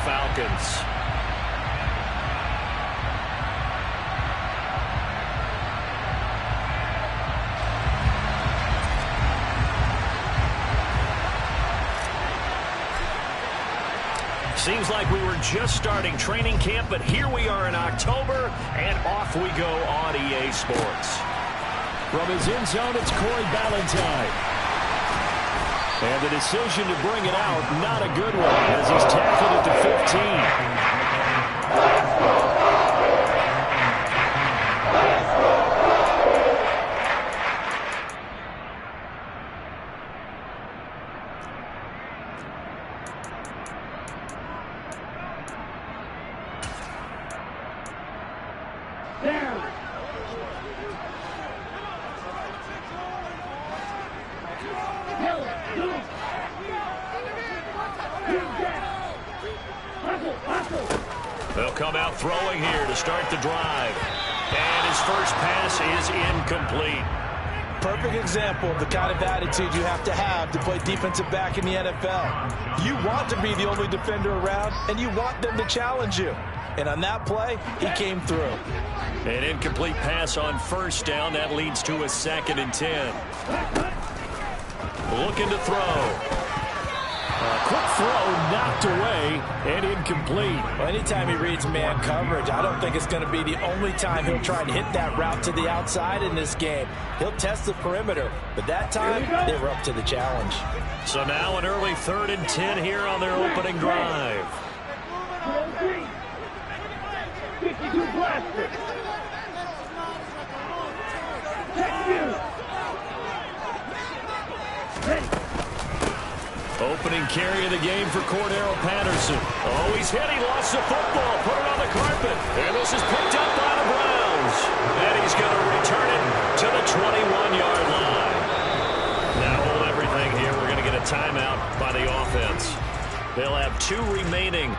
Falcons. Seems like we were just starting training camp, but here we are in October, and off we go on EA Sports. From his end zone, it's Corey Ballantyne. And the decision to bring it out, not a good one, as he's tackled at the 15. They'll come out throwing here to start the drive. And his first pass is incomplete. Perfect example of the kind of attitude you have to play defensive back in the NFL. You want to be the only defender around, and you want them to challenge you. And on that play, he came through. An incomplete pass on first down. That leads to a 2nd and 10. Looking to throw. A quick throw knocked away and incomplete. Well, anytime he reads man coverage, I don't think it's going to be the only time he'll try to hit that route to the outside in this game. He'll test the perimeter, but that time they were up to the challenge. So now an early 3rd and 10 here on their opening drive. 52 blaster. Opening carry of the game for Cordero Patterson. Oh, he's hit. He lost the football. Put it on the carpet. And this is picked up by the Browns. And he's going to return it to the 21-yard line. Now hold everything here. We're going to get a timeout by the offense. They'll have 2 remaining.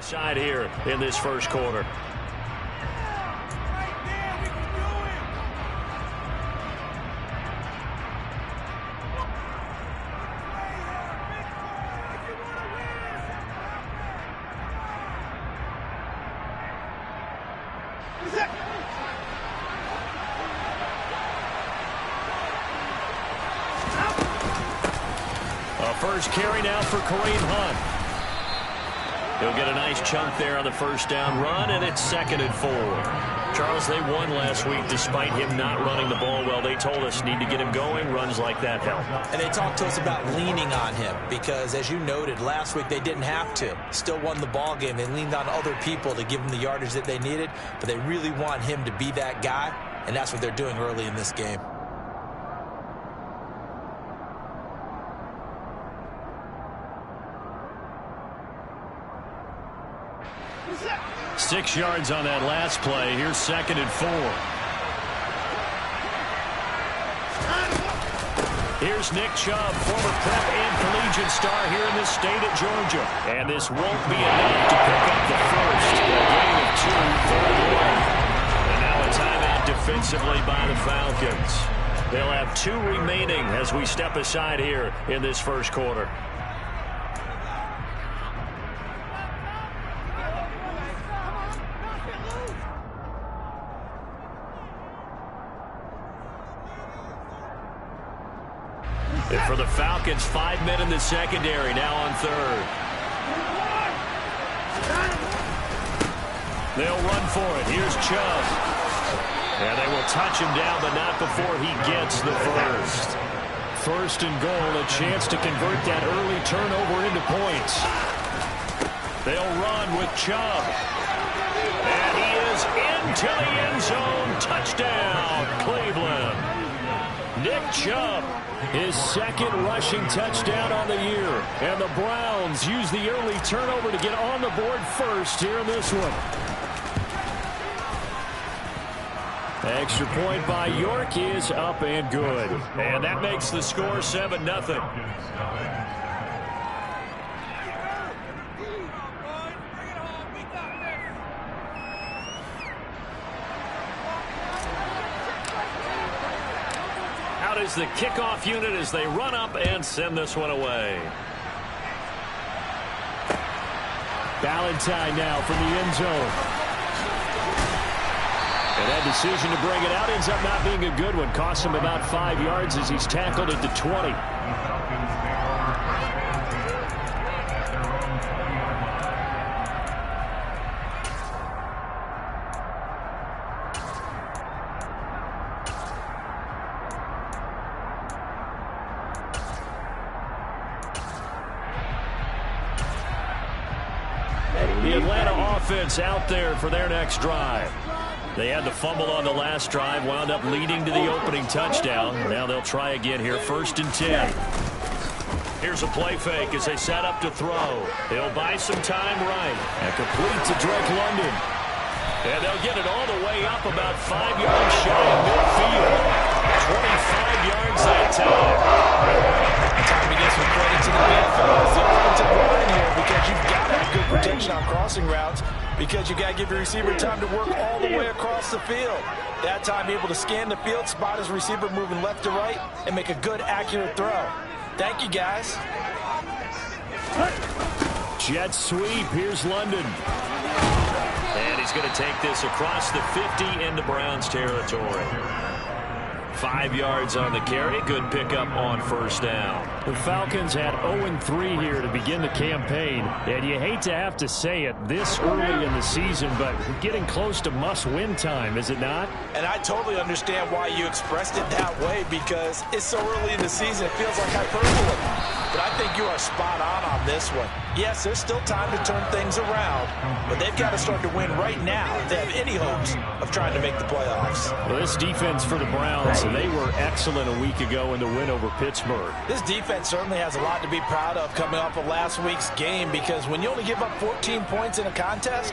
Side here in this first quarter. A first carry now for Kareem Hunt. He'll get a nice chunk there on the first down run, and it's 2nd and 4. Charles, they won last week despite him not running the ball well. They told us need to get him going. Runs like that help. And they talked to us about leaning on him because, as you noted, last week they didn't have to. Still won the ball game. They leaned on other people to give them the yardage that they needed, but they really want him to be that guy, and that's what they're doing early in this game. 6 yards on that last play. Here's 2nd and 4. Here's Nick Chubb, former prep and collegiate star here in this state of Georgia. And this won't be enough to pick up the first. A gain of 2, 3rd and 1. And now a timeout defensively by the Falcons. They'll have 2 remaining as we step aside here in this first quarter. And for the Falcons, 5 men in the secondary, now on 3rd. They'll run for it. Here's Chubb. And they will touch him down, but not before he gets the first. 1st and goal, a chance to convert that early turnover into points. They'll run with Chubb. And he is into the end zone. Touchdown, Cleveland. Nick Chubb, his 2nd rushing touchdown on the year. And the Browns use the early turnover to get on the board first here in this one. Extra point by York is up and good. And that makes the score 7-0. Out is the kickoff unit as they run up and send this one away. Ballantyne now from the end zone. And that decision to bring it out ends up not being a good one. Costs him about 5 yards as he's tackled at the 20. The Atlanta offense out there for their next drive. They had the fumble on the last drive, wound up leading to the opening touchdown. Now they'll try again here, 1st and 10. Here's a play fake as they set up to throw. They'll buy some time right. And complete to Drake London. And they'll get it all the way up about 5 yards shy of midfield. 25 yards that time. Time to get some credit to the midfield. The offensive line here, because you've got to have good protection on crossing routes, because you got to give your receiver time to work all the way across the field. That time able to scan the field, spot his receiver moving left to right, and make a good, accurate throw. Thank you, guys. Jet sweep. Here's London. And he's going to take this across the 50 into Browns territory. 5 yards on the carry. Good pickup on 1st down. The Falcons had 0-3 here to begin the campaign. And you hate to have to say it this early in the season, but we're getting close to must-win time, is it not? And I totally understand why you expressed it that way, because it's so early in the season, it feels like hyperbole. But I think you are spot on this one. Yes, there's still time to turn things around, but they've got to start to win right now if they have any hopes of trying to make the playoffs. Well, this defense for the Browns, they were excellent a week ago in the win over Pittsburgh. This defense certainly has a lot to be proud of coming off of last week's game, because when you only give up 14 points in a contest,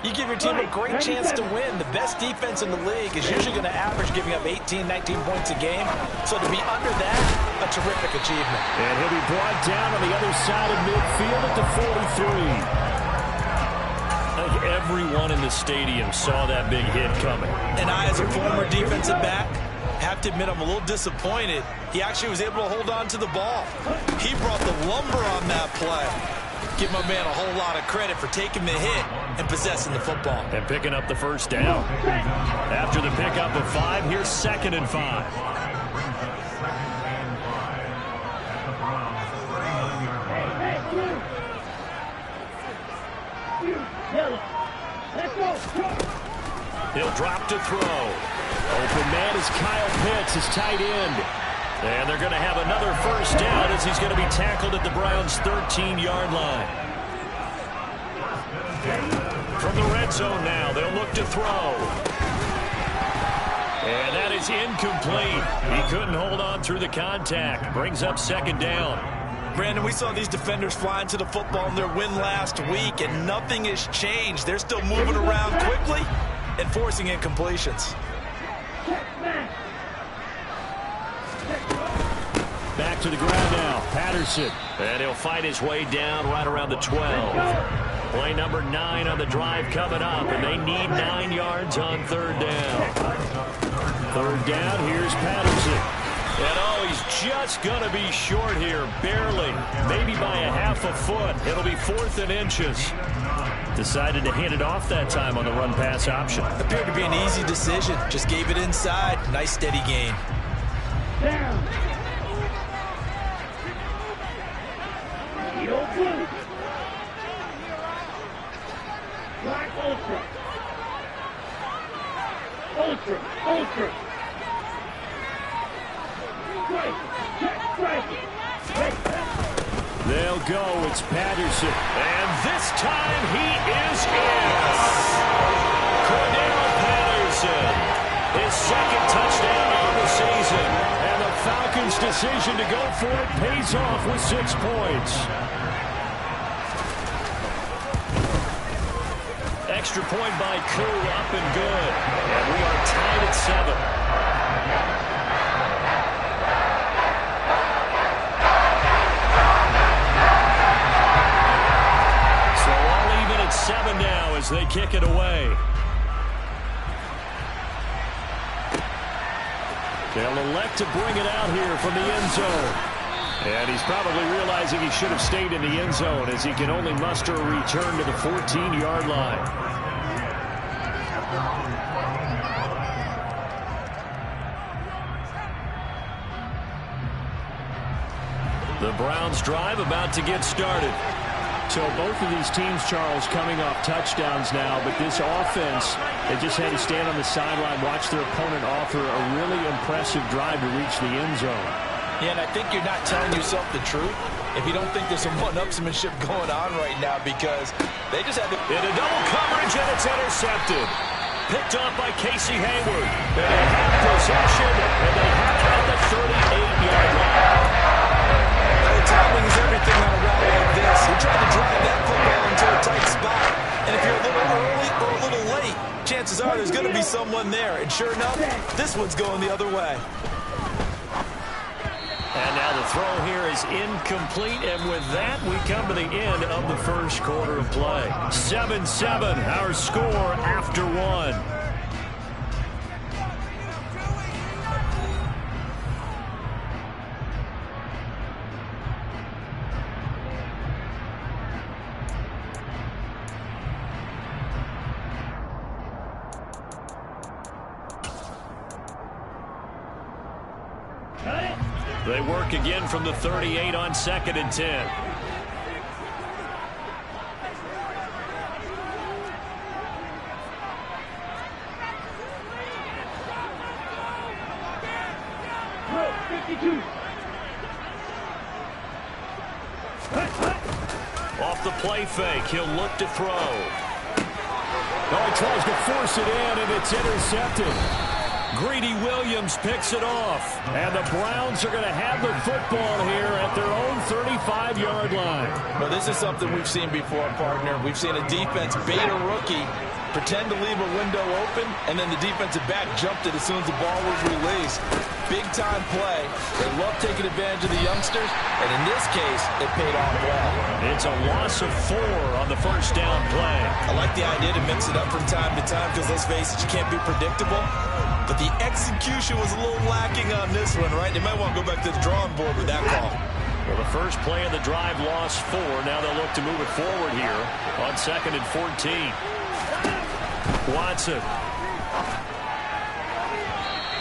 you give your team a great chance to win. The best defense in the league is usually going to average giving up 18, 19 points a game. So to be under that, a terrific achievement. And he'll be brought down on the other side of midfield at the 43. everyone in the stadium saw that big hit coming. And I, as a former defensive back, have to admit I'm a little disappointed. He actually was able to hold on to the ball. He brought the lumber on that play. Give my man a whole lot of credit for taking the hit and possessing the football. And picking up the first down. After the pickup of 5, here's 2nd and 5. He'll drop to throw. Open man is Kyle Pitts, his tight end. And they're going to have another first down as he's going to be tackled at the Browns' 13-yard line. From the red zone now, they'll look to throw. And that is incomplete. He couldn't hold on through the contact. Brings up 2nd down. Brandon, we saw these defenders flying to the football in their win last week, and nothing has changed. They're still moving around quickly and forcing incompletions. Back to the ground now, Patterson. And he'll fight his way down right around the 12. Play number 9 on the drive coming up, and they need 9 yards on 3rd down. 3rd down, here's Patterson. And he's just going to be short here, barely. Maybe by a half a foot. It'll be 4th and inches. Decided to hand it off that time on the run-pass option. Appeared to be an easy decision. Just gave it inside. Nice steady gain. Down. Black Ultra. Ultra. They'll go. It's Patterson. And this time he is in. Cordell Patterson. His 2nd touchdown on the season. And the Falcons' decision to go for it pays off with 6 points. Extra point by Koo, up and good. And we are tied at 7. So all even at 7 now as they kick it away. They'll elect to bring it out here from the end zone. And he's probably realizing he should have stayed in the end zone as he can only muster a return to the 14-yard line. The Browns drive about to get started. So both of these teams, Charles, coming off touchdowns now, but this offense, they just had to stand on the sideline, watch their opponent offer a really impressive drive to reach the end zone. Yeah, and I think you're not telling yourself the truth if you don't think there's some one-upsmanship going on right now, because they just had to... In a double coverage, and it's intercepted. Picked off by Casey Hayward. And they have possession, and they have it at the 38-yard line. Timing is everything on a route like this. He tried to drive that football into a tight spot. And if you're a little early or a little late, chances are there's going to be someone there. And sure enough, this one's going the other way. And now the throw here is incomplete. And with that, we come to the end of the first quarter of play. 7-7, our score after 1. They work again from the 38 on 2nd and 10. Off the play fake, he'll look to throw. Oh, he tries to force it in, and it's intercepted. Greedy Williams picks it off. And the Browns are going to have the football here at their own 35-yard line. Well, this is something we've seen before, partner. We've seen a defense bait a rookie, Pretend to leave a window open, and then the defensive back jumped it as soon as the ball was released. Big-time play. They love taking advantage of the youngsters, and in this case, it paid off well. It's a loss of 4 on the first down play. I like the idea to mix it up from time to time because, let's face it, you can't be predictable. But the execution was a little lacking on this one, right? They might want to go back to the drawing board with that call. Well, the first play of the drive lost 4. Now they'll look to move it forward here on 2nd and 14. Watson.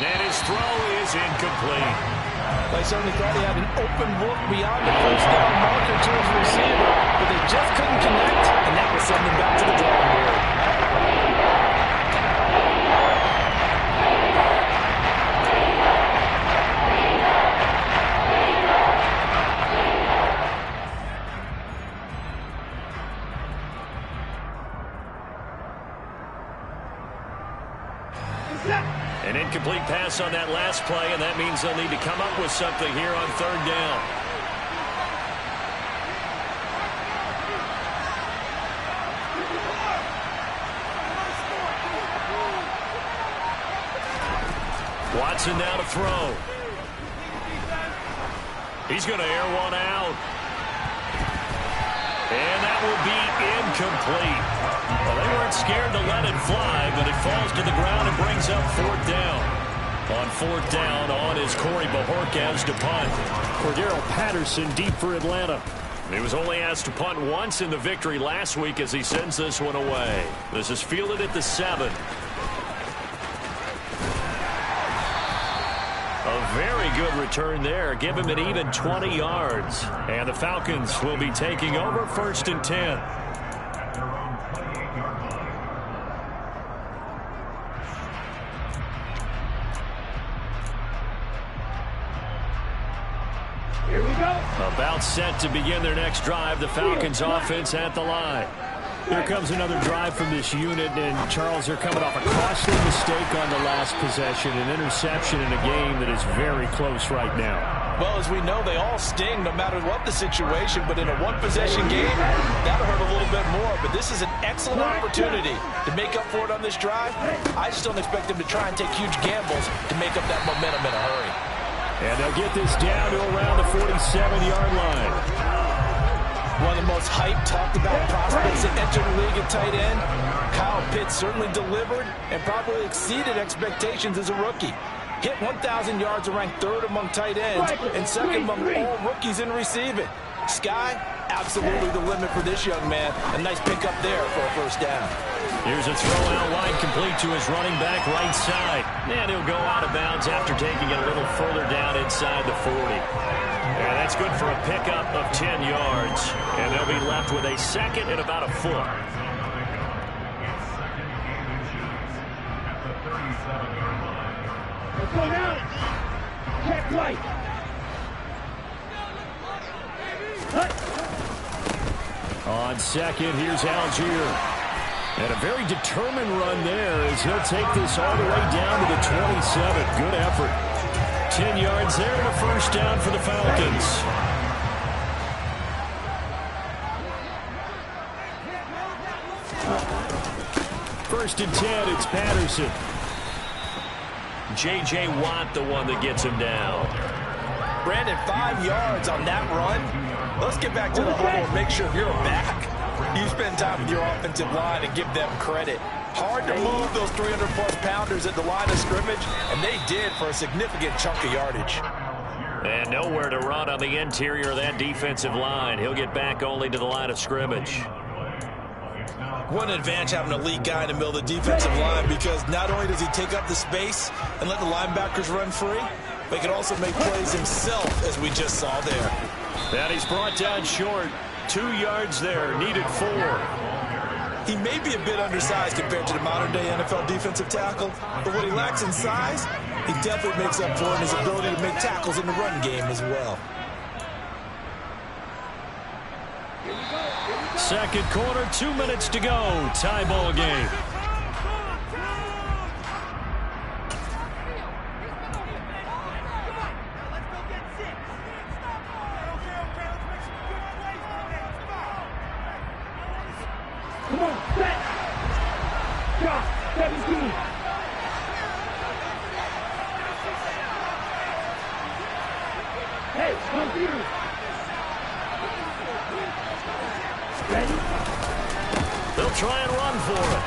And his throw is incomplete. They certainly thought he had an open look beyond the first down marker to his receiver, but they just couldn't connect, and that will send them back to the drawing board. An incomplete pass on that last play, and that means they'll need to come up with something here on 3rd down. Watson now to throw. He's going to air one out. And that will be incomplete. Well, they weren't scared to let it fly, but it falls to the ground and brings up 4th down. On 4th down, on is Corey Bojorquez to punt. Cordero Patterson deep for Atlanta. He was only asked to punt once in the victory last week as he sends this one away. This is fielded at the 7. A very good return there. Give him an even 20 yards. And the Falcons will be taking over 1st and 10. Here we go. About set to begin their next drive. The Falcons offense at the line. Here comes another drive from this unit, and Charles, they're coming off a costly mistake on the last possession, an interception in a game that is very close right now. Well, as we know, they all sting no matter what the situation, but in a one-possession game, that'll hurt a little bit more. But this is an excellent opportunity to make up for it on this drive. I just don't expect them to try and take huge gambles to make up that momentum in a hurry. And they'll get this down to around the 47-yard line. One of the most hyped, talked about prospects that entered the league at tight end. Kyle Pitts certainly delivered and probably exceeded expectations as a rookie. Hit 1,000 yards and ranked 3rd among tight ends and 2nd among all rookies in receiving. Sky, absolutely the limit for this young man. A nice pickup there for a 1st down. Here's a throw out wide, complete to his running back right side. And he'll go out of bounds after taking it a little further down inside the 40. And that's good for a pickup of 10 yards. And they'll be left with a 2nd and about a foot. Let's go now. Check right. On 2nd, here's Algier. And a very determined run there as he'll take this all the way down to the 27. Good effort. 10 yards there and a 1st down for the Falcons. First and 10, it's Patterson. J.J. Watt, the one that gets him down. Brandon, 5 yards on that run. Let's get back to the ball and make sure you're back. You spend time with your offensive line and give them credit. Hard to move those 300-plus pounders at the line of scrimmage, and they did for a significant chunk of yardage. And nowhere to run on the interior of that defensive line. He'll get back only to the line of scrimmage. What an advantage having a elite guy in the middle of the defensive line, because not only does he take up the space and let the linebackers run free, but he can also make plays himself, as we just saw there. And he's brought down short. 2 yards there, needed 4. He may be a bit undersized compared to the modern-day NFL defensive tackle, but what he lacks in size, he definitely makes up for in his ability to make tackles in the run game as well. 2nd quarter, 2 minutes to go. Tie ball game. Come on, set. Hey, come through. Ready? They'll try and run for it.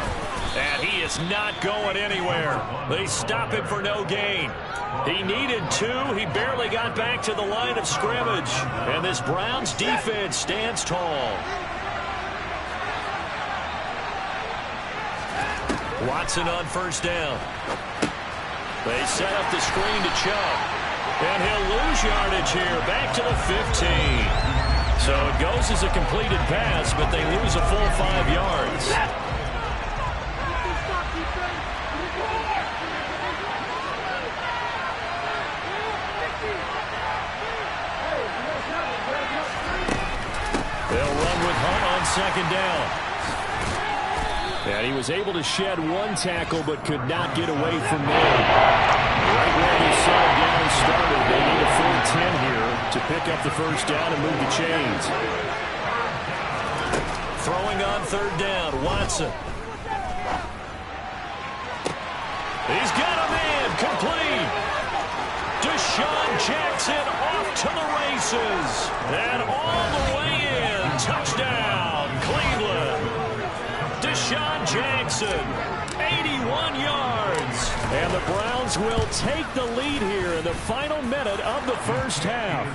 And he is not going anywhere. They stop him for no gain. He needed 2. He barely got back to the line of scrimmage. And this Browns defense stands tall. Watson on first down. They set up the screen to Chubb. And he'll lose yardage here, back to the 15. So it goes as a completed pass, but they lose a full 5 yards. They'll run with Hunt on second down. And he was able to shed 1 tackle, but could not get away from there. Right where the side down started, they need a full 10 here to pick up the first down and move the chains. Throwing on third down, Watson. He's got him in, complete. Deshaun Jackson off to the races. And all the way in, touchdown, Cleveland. Deshaun Jackson, 81 yards. And the Browns will take the lead here in the final minute of the first half.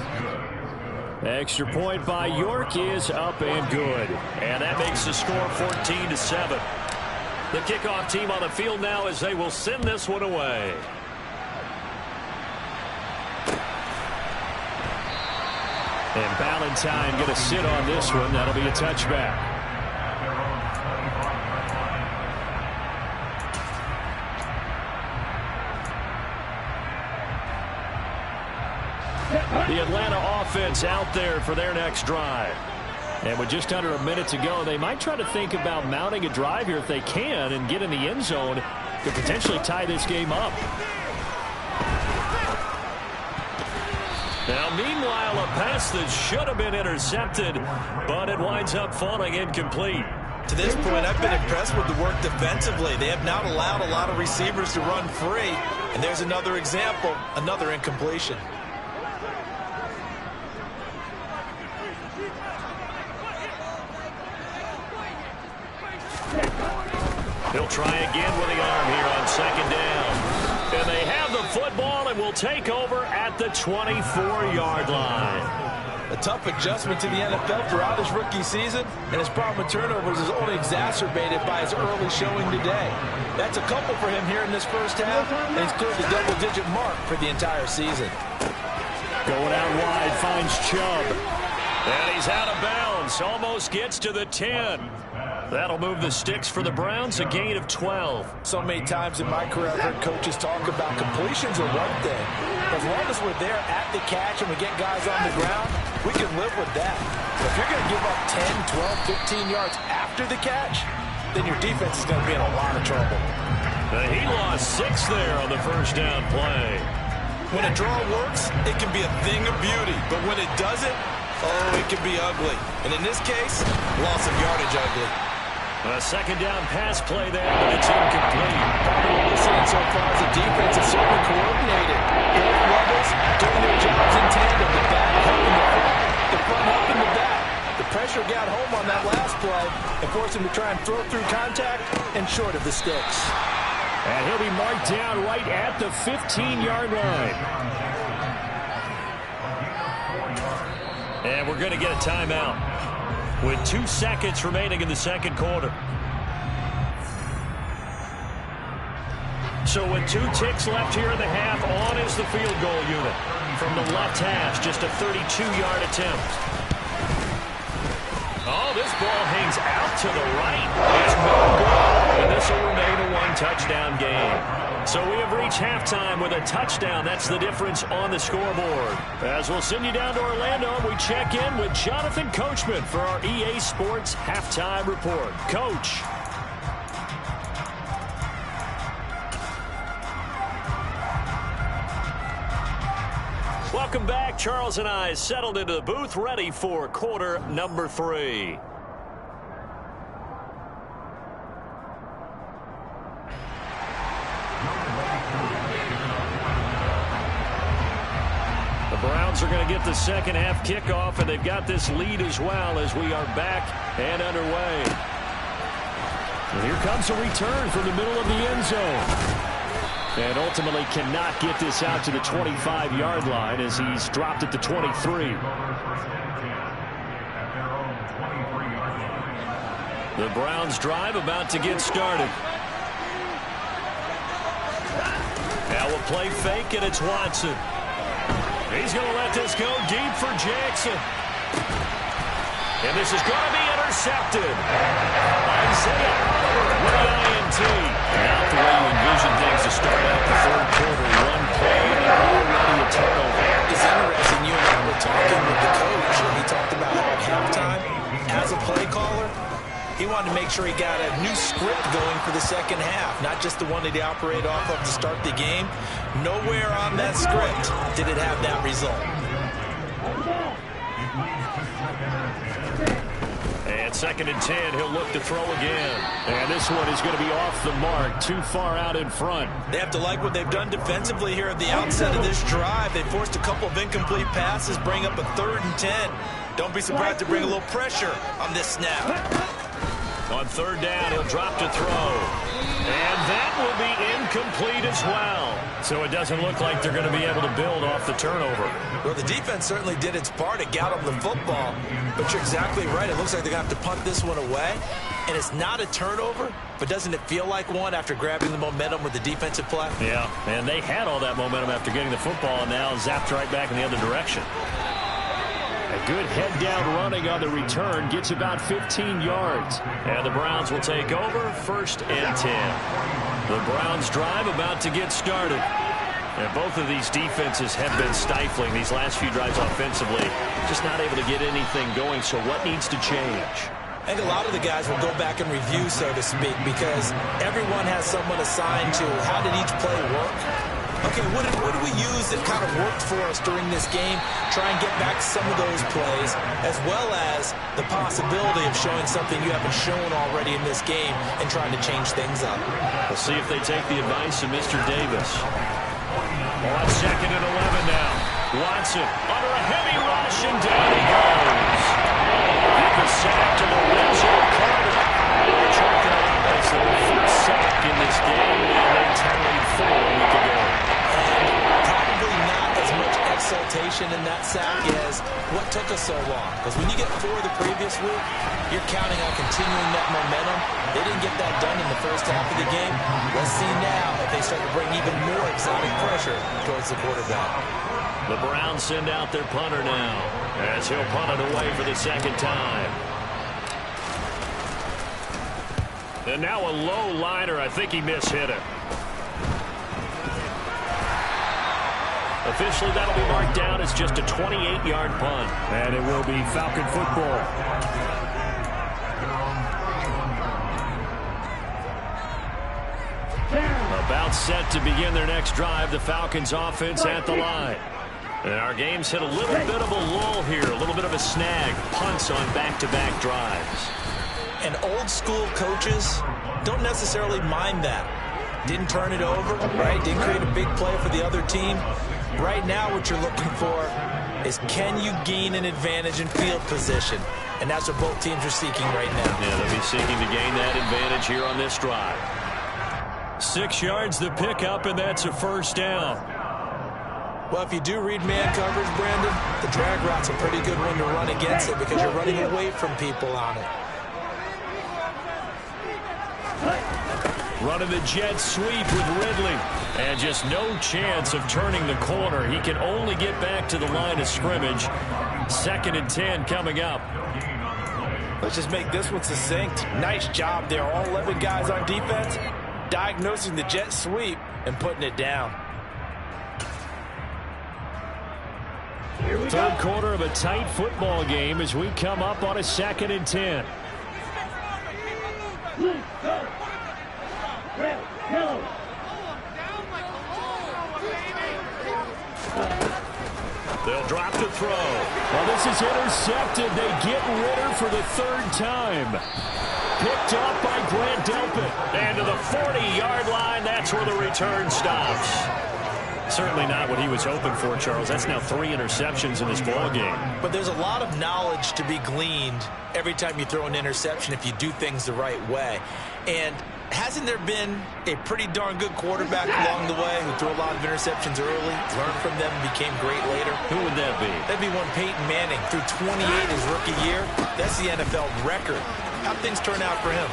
Extra point by York is up and good. And that makes the score 14-7. The kickoff team on the field now as they will send this one away. And Ballantyne going to sit on this one. That'll be a touchback. The Atlanta offense out there for their next drive. And with just under a minute to go, they might try to think about mounting a drive here if they can and get in the end zone to potentially tie this game up. Now, meanwhile, a pass that should have been intercepted, but it winds up falling incomplete. To this point, I've been impressed with the work defensively. They have not allowed a lot of receivers to run free. And there's another example, another incompletion. He'll try again with the arm here on second down. And they have the football and will take over at the 24-yard line. A tough adjustment to the NFL throughout his rookie season, and his problem with turnovers is only exacerbated by his early showing today. That's a couple for him here in this first half, and he's cleared the double-digit mark for the entire season. Going out wide, finds Chubb. And he's out of bounds, almost gets to the 10. That'll move the sticks for the Browns, a gain of 12. So many times in my career, I've heard coaches talk about completions are one thing. As long as we're there at the catch and we get guys on the ground, we can live with that. But if you're going to give up 10, 12, 15 yards after the catch, then your defense is going to be in a lot of trouble. He lost 6 there on the first down play. When a draw works, it can be a thing of beauty. But when it doesn't, oh, it can be ugly. And in this case, loss of yardage ugly. A second down pass play there, but it's incomplete. What we're seeing so far is the defense is certainly coordinated. Both levels doing their jobs in tandem. The back helping the front helping the back. The pressure got home on that last play and forced him to try and throw through contact and short of the sticks. And he'll be marked down right at the 15-yard line. And we're going to get a timeout with 2 seconds remaining in the second quarter. So with 2 ticks left here in the half, on is the field goal unit. From the left hash, just a 32-yard attempt. Oh, this ball hangs out to the right. It's no good. And this will remain a 1-touchdown game. So we have reached halftime with a touchdown. That's the difference on the scoreboard. As we'll send you down to Orlando, we check in with Jonathan Coachman for our EA Sports Halftime Report. Coach. Welcome back. Charles and I settled into the booth, ready for quarter number 3. Browns are going to get the second half kickoff, and they've got this lead as well as we are back and underway. And here comes a return from the middle of the end zone. And ultimately cannot get this out to the 25-yard line as he's dropped at the 23. The Browns drive about to get started. Now we'll play fake, and it's Watson. He's going to let this go deep for Jackson. And this is going to be intercepted. Isaiah Oliver with an INT. Not the way you envision things to start out the third quarter. One play and already a turnover. It's interesting. You and I were talking with the coach, and he talked about how at halftime, as a play caller, he wanted to make sure he got a new script going for the second half, not just the one that he operated off of to start the game. Nowhere on that script did it have that result. And 2nd and 10, he'll look to throw again. And this one is going to be off the mark, too far out in front. They have to like what they've done defensively here at the outset of this drive. They forced a couple of incomplete passes, bring up a 3rd and 10. Don't be surprised to bring a little pressure on this snap. On 3rd down, he'll drop to throw. And that will be incomplete as well. So it doesn't look like they're going to be able to build off the turnover. Well, the defense certainly did its part to get them the football. But you're exactly right. It looks like they're going to have to punt this one away. And it's not a turnover, but doesn't it feel like one after grabbing the momentum with the defensive play? Yeah, and they had all that momentum after getting the football, and now zapped right back in the other direction. A good head-down running on the return gets about 15 yards. And the Browns will take over, 1st and 10. The Browns drive about to get started. And both of these defenses have been stifling these last few drives offensively. Just not able to get anything going, so what needs to change? I think a lot of the guys will go back and review, so to speak, because everyone has someone assigned to how did each play work. Okay, what did we use that kind of worked for us during this game? Try and get back some of those plays, as well as the possibility of showing something you haven't shown already in this game and trying to change things up. We'll see if they take the advice of Mr. Davis. On 2nd and 11 now. Watson under a heavy rush, and down he goes. Get the sack to Lorenzo Carter. They're chalking it up as their first sack in this game, and they tallied 4 a week ago. Probably not as much exultation in that sack as what took us so long. Because when you get 4 the previous week, you're counting on continuing that momentum. They didn't get that done in the first half of the game. Let's see now if they start to bring even more exotic pressure towards the quarterback. The Browns send out their punter now, as he'll punt it away for the 2nd time. And now a low liner. I think he mishit it. Officially, that'll be marked down as just a 28-yard punt. And it will be Falcon football. About set to begin their next drive. The Falcons offense at the line. And our game's hit a little bit of a lull here. A little bit of a snag. Punts on back-to-back drives. And old school coaches don't necessarily mind that. Didn't turn it over, right? Didn't create a big play for the other team. Right now what you're looking for is, can you gain an advantage in field position? And that's what both teams are seeking right now. Yeah, they'll be seeking to gain that advantage here on this drive. 6 yards the pickup, and that's a 1st down. Well, if you do read man coverage, Brandon, the drag route's a pretty good one to run against it because you're running away from people on it. Running the jet sweep with Ridley. And just no chance of turning the corner. He can only get back to the line of scrimmage. 2nd and 10 coming up. Let's just make this one succinct. Nice job there. All 11 guys on defense diagnosing the jet sweep and putting it down. 3rd quarter of a tight football game as we come up on a 2nd and 10. They'll drop to throw. Well, this is intercepted. They get Ritter for the 3rd time. Picked up by Grant Delpit. And to the 40-yard line, that's where the return stops. Certainly not what he was hoping for, Charles. That's now 3 interceptions in this ball game. But there's a lot of knowledge to be gleaned every time you throw an interception if you do things the right way. And hasn't there been a pretty darn good quarterback along the way who threw a lot of interceptions early, learned from them, and became great later? Who would that be? That'd be one Peyton Manning. Threw 28 his rookie year. That's the NFL record. How'd things turn out for him?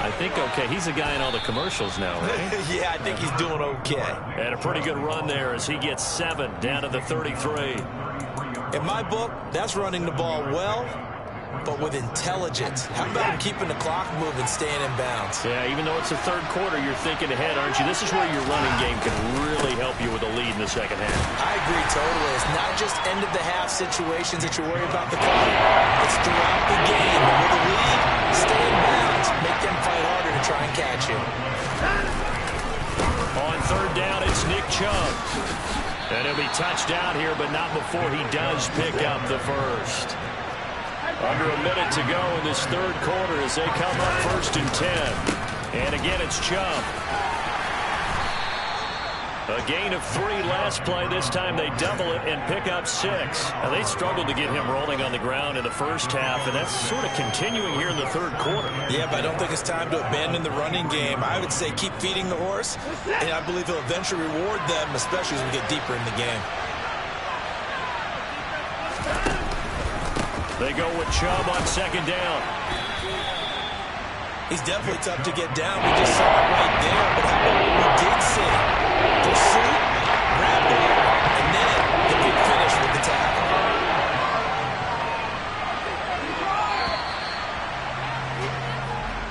I think okay. He's a guy in all the commercials now, right? Yeah, I think he's doing okay. And a pretty good run there as he gets 7 down to the 33. In my book, that's running the ball well, but with intelligence. How about him keeping the clock moving, staying in bounds? Yeah, even though it's the third quarter, you're thinking ahead, aren't you? This is where your running game can really help you with a lead in the second half. I agree totally. It's not just end-of-the-half situations that you worry about the clock. It's throughout the game. And with a lead, stay in bounds. Make them fight harder to try and catch you. On third down, it's Nick Chubb. And he'll be touched down here, but not before he does pick up the first. Under a minute to go in this third quarter as they come up 1st and 10. And again, it's Chubb. A gain of 3 last play. This time they double it and pick up 6. Now, they struggled to get him rolling on the ground in the first half, and that's sort of continuing here in the third quarter. Yeah, but I don't think it's time to abandon the running game. I would say keep feeding the horse, and I believe he'll eventually reward them, especially as we get deeper in the game. They go with Chubb on 2nd down. He's definitely tough to get down. We just saw it right there. But how about what we did see? Pursuit, grab ball, and then the big finish with the tackle.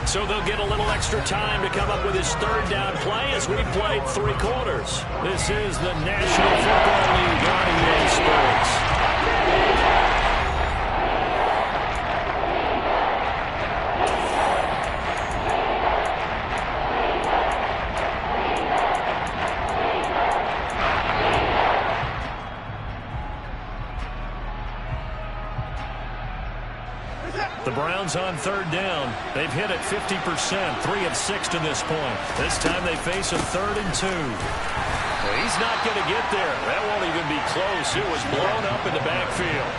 So they'll get a little extra time to come up with his third down play as we've played 3 quarters. This is the National Football League on EA Sports. The Browns on 3rd down. They've hit it 50%, 3 of 6 to this point. This time they face a 3rd and 2. Well, he's not going to get there. That won't even be close. It was blown up in the backfield.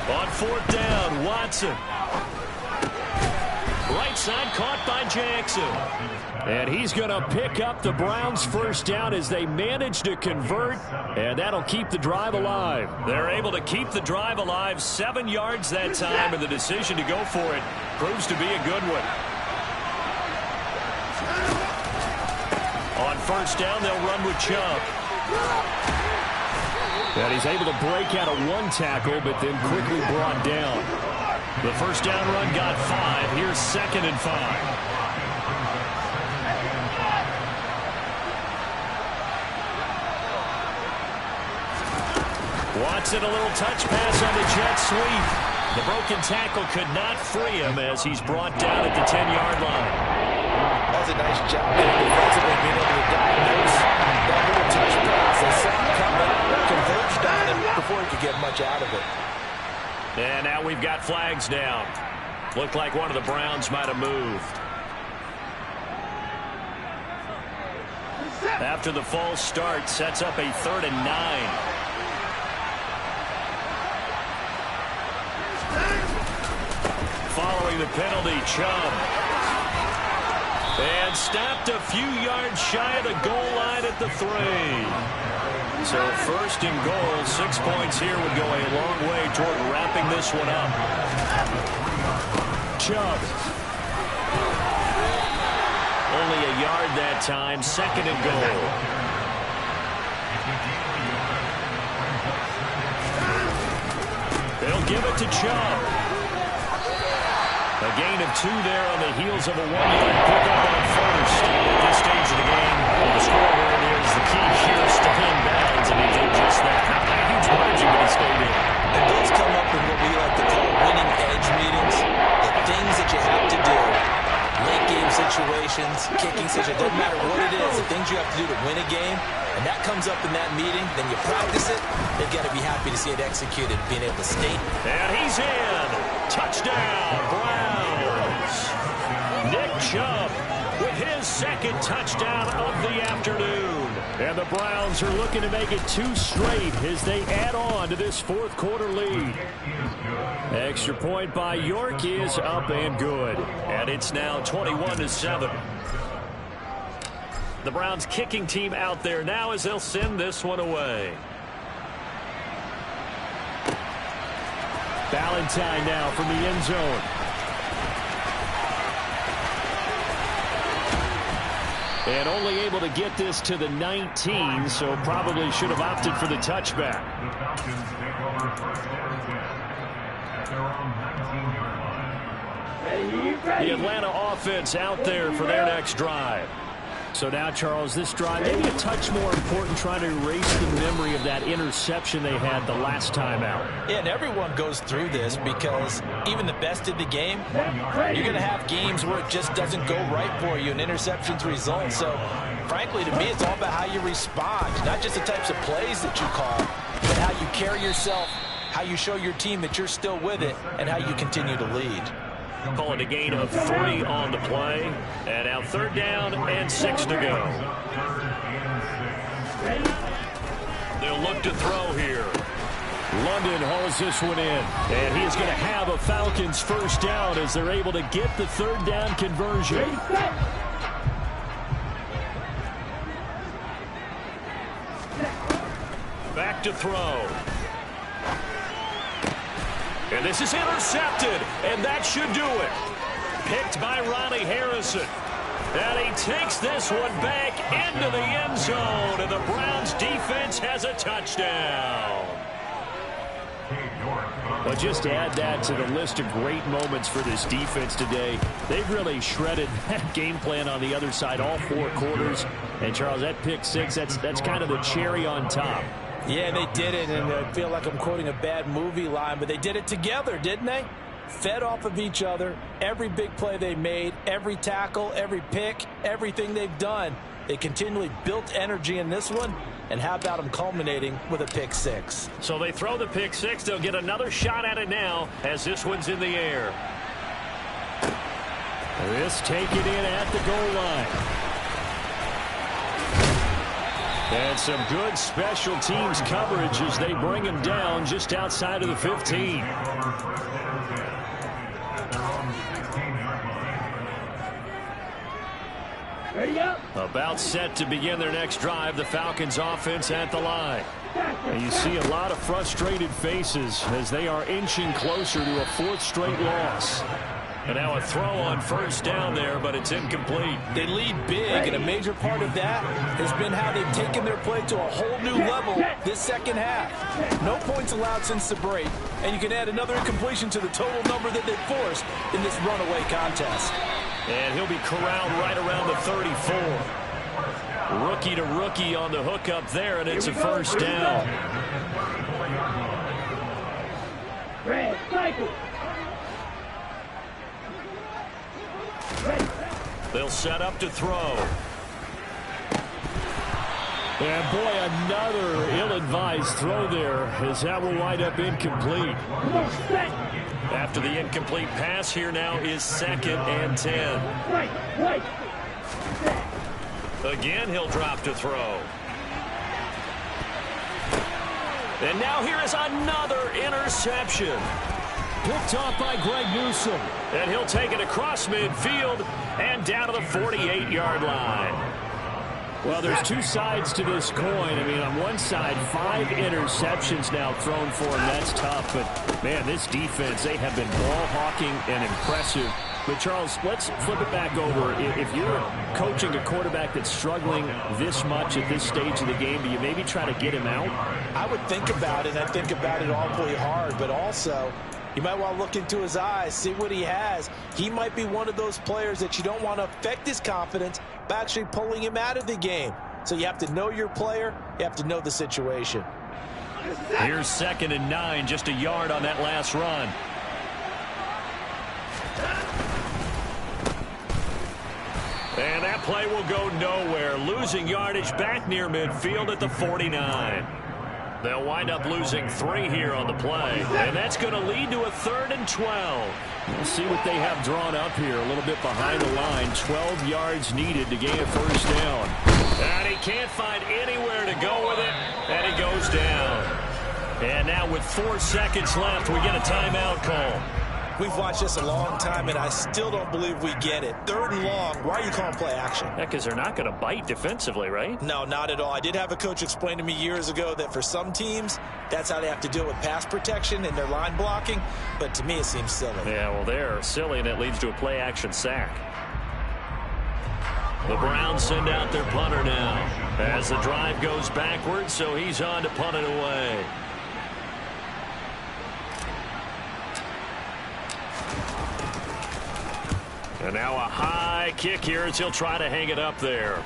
On 4th down, Watson. Right side caught by Jackson. And he's going to pick up the Browns' first down as they manage to convert, and that'll keep the drive alive. They're able to keep the drive alive, 7 yards that time, and the decision to go for it proves to be a good one. On 1st down, they'll run with Chubb. And he's able to break out of 1 tackle, but then quickly brought down. The first down run got 5. Here's 2nd and 5. Watson, a little touch pass on the jet sweep. The broken tackle could not free him as he's brought down at the 10-yard line. That's a nice job defensively being able to diagnose that little touch pass. They saw it coming, converged on him before he could get much out of it. And now we've got flags down. Looked like one of the Browns might have moved. After the false start, sets up a 3rd and 9. Following the penalty, Chubb. And stopped a few yards shy of the goal line at the 3. So 1st and goal, 6 points here would go a long way toward wrapping this one up. Chubb. Only a yard that time, 2nd and goal. They'll give it to Chubb. A gain of 2 there on the heels of a 1-yard pickup on 1st. At this stage of the game, the score where it is, the key here is to in bounds, and he did just that. Not by a huge margin, but he stayed in. And those come up in what we like to call winning edge meetings. The things that you have to do, late game situations, kicking situations, doesn't matter what it is, the things you have to do to win a game, and that comes up in that meeting, then you practice it, they've got to be happy to see it executed, being able to stay. And he's in. Touchdown, Browns. Nick Chubb with his second touchdown of the afternoon. And the Browns are looking to make it 2 straight as they add on to this fourth quarter lead. Extra point by York is up and good. And it's now 21-7. The Browns kicking team out there now as they'll send this one away. Valentine now from the end zone. And only able to get this to the 19, so probably should have opted for the touchback. The Atlanta offense out there for their next drive. So now, Charles, this drive maybe a touch more important, trying to erase the memory of that interception they had the last time out. Yeah, and everyone goes through this because even the best in the game, you're going to have games where it just doesn't go right for you and interceptions result. So, frankly, to me, it's all about how you respond, not just the types of plays that you call, but how you carry yourself, how you show your team that you're still with it, and how you continue to lead. Call it a gain of 3 on the play. And now 3rd down and 6 to go. They'll look to throw here. London hauls this one in. And he is going to have a Falcons first down as they're able to get the 3rd down conversion. Back to throw. And this is intercepted, and that should do it. Picked by Ronnie Harrison. And he takes this one back into the end zone, and the Browns defense has a touchdown. Well, just to add that to the list of great moments for this defense today, they've really shredded that game plan on the other side all 4 quarters. And, Charles, that pick 6, that's kind of the cherry on top. Yeah, they did it, and I feel like I'm quoting a bad movie line, but they did it together, didn't they? Fed off of each other, every big play they made, every tackle, every pick, everything they've done. They continually built energy in this one, and how about them culminating with a pick 6? So they throw the pick 6. They'll get another shot at it now as this one's in the air. This taken in at the goal line. And some good special teams coverage as they bring him down just outside of the 15. About set to begin their next drive, the Falcons offense at the line. And you see a lot of frustrated faces as they are inching closer to a 4th straight loss. And now a throw on first down there, but it's incomplete. They lead big, and a major part of that has been how they've taken their play to a whole new level this second half. No points allowed since the break, and you can add another incompletion to the total number that they've forced in this runaway contest. And he'll be corralled right around the 34. Rookie to rookie on the hook up there, and it's a first down. Red cycle. They'll set up to throw. And boy, another ill-advised throw there as that will wind up incomplete. After the incomplete pass, here now is 2nd and 10. Again, he'll drop to throw. And now here is another interception. Picked off by Greg Newsome. And he'll take it across midfield and down to the 48-yard line. Well, there's 2 sides to this coin. I mean, on one side, 5 interceptions now thrown for him. That's tough. But, man, this defense, they have been ball hawking and impressive. But, Charles, let's flip it back over. If you're coaching a quarterback that's struggling this much at this stage of the game, do you maybe try to get him out? I would think about it. I think about it awfully hard. But also, you might want to look into his eyes, see what he has. He might be one of those players that you don't want to affect his confidence by actually pulling him out of the game. So you have to know your player. You have to know the situation. Here's 2nd and 9, just a yard on that last run. And that play will go nowhere, losing yardage back near midfield at the 49. They'll wind up losing 3 here on the play. And that's going to lead to a 3rd and 12. We'll see what they have drawn up here. A little bit behind the line. 12 yards needed to gain a first down. And he can't find anywhere to go with it. And he goes down. And now with 4 seconds left, we get a timeout call. We've watched this a long time, and I still don't believe we get it. 3rd and long. Why are you calling play action? Yeah, because they're not going to bite defensively, right? No, not at all. I did have a coach explain to me years ago that for some teams, that's how they have to deal with pass protection and their line blocking. But to me, it seems silly. Yeah, well, they're silly, and it leads to a play action sack. The Browns send out their punter now as the drive goes backwards, so he's on to punt it away. And now a high kick here as he'll try to hang it up there.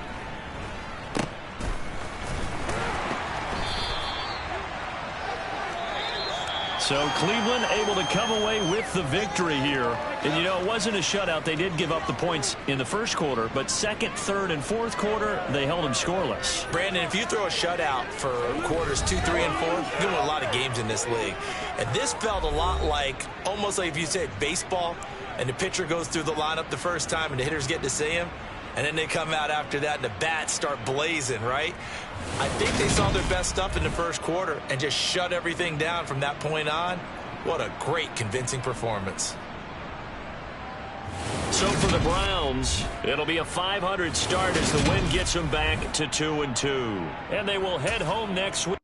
So Cleveland able to come away with the victory here. And, you know, it wasn't a shutout. They did give up the points in the first quarter, but second, third, and fourth quarter, they held them scoreless. Brandon, if you throw a shutout for quarters 2, 3, and 4, you win a lot of games in this league. And this felt a lot like, almost like if you said baseball, and the pitcher goes through the lineup the first time and the hitters get to see him, and then they come out after that and the bats start blazing, right? I think they saw their best stuff in the first quarter and just shut everything down from that point on. What a great, convincing performance. So for the Browns, it'll be a .500 start as the win gets them back to 2-2. And they will head home next week.